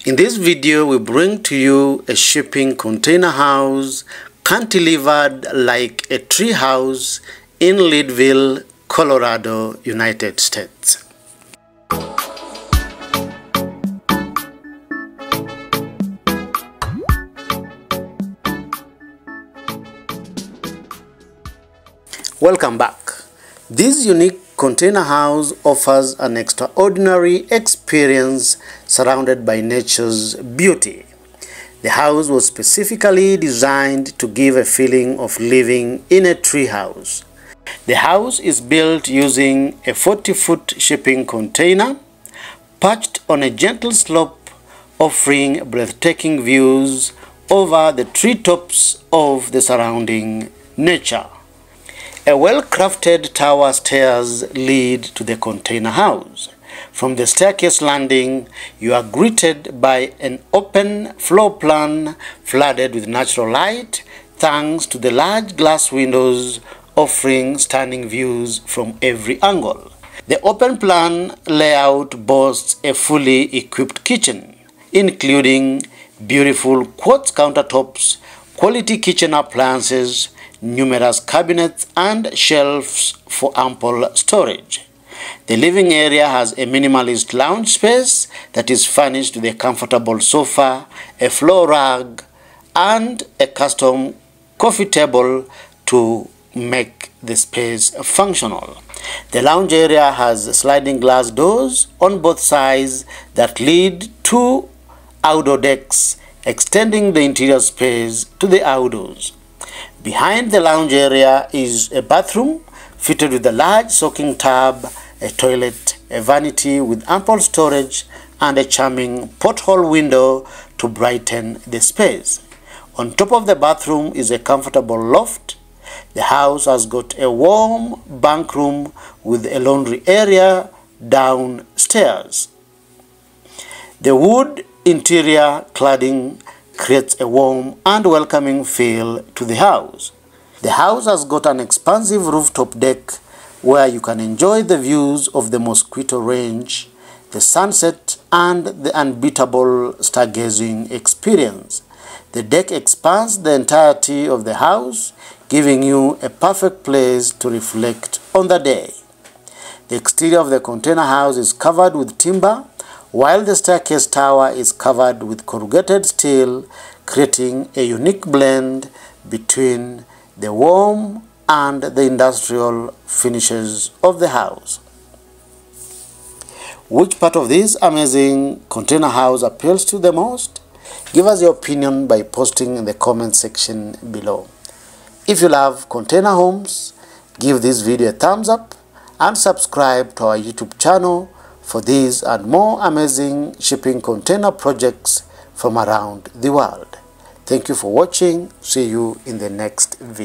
In this video, we bring to you a shipping container house cantilevered like a tree house in Leadville, Colorado, United States. Welcome back. This unique container house offers an extraordinary experience surrounded by nature's beauty. The house was specifically designed to give a feeling of living in a tree house. The house is built using a 40-foot shipping container perched on a gentle slope, offering breathtaking views over the treetops of the surrounding nature. A well-crafted tower stairs lead to the container house. From the staircase landing, you are greeted by an open floor plan flooded with natural light thanks to the large glass windows offering stunning views from every angle. The open plan layout boasts a fully equipped kitchen, including beautiful quartz countertops, quality kitchen appliances, numerous cabinets and shelves for ample storage. The living area has a minimalist lounge space that is furnished with a comfortable sofa, a floor rug, and a custom coffee table to make the space functional. The lounge area has sliding glass doors on both sides that lead to outdoor decks, extending the interior space to the outdoors. Behind the lounge area is a bathroom fitted with a large soaking tub, a toilet, a vanity with ample storage, and a charming porthole window to brighten the space. On top of the bathroom is a comfortable loft. The house has got a warm bunkroom with a laundry area downstairs. The wood interior cladding creates a warm and welcoming feel to the house. The house has got an expansive rooftop deck where you can enjoy the views of the mosquito range, the sunset, and the unbeatable stargazing experience. The deck expands the entirety of the house, giving you a perfect place to reflect on the day. The exterior of the container house is covered with timber, while the staircase tower is covered with corrugated steel, creating a unique blend between the warm and the industrial finishes of the house. Which part of this amazing container house appeals to you the most? Give us your opinion by posting in the comment section below. If you love container homes, give this video a thumbs up and subscribe to our YouTube channel for these and more amazing shipping container projects from around the world. Thank you for watching. See you in the next video.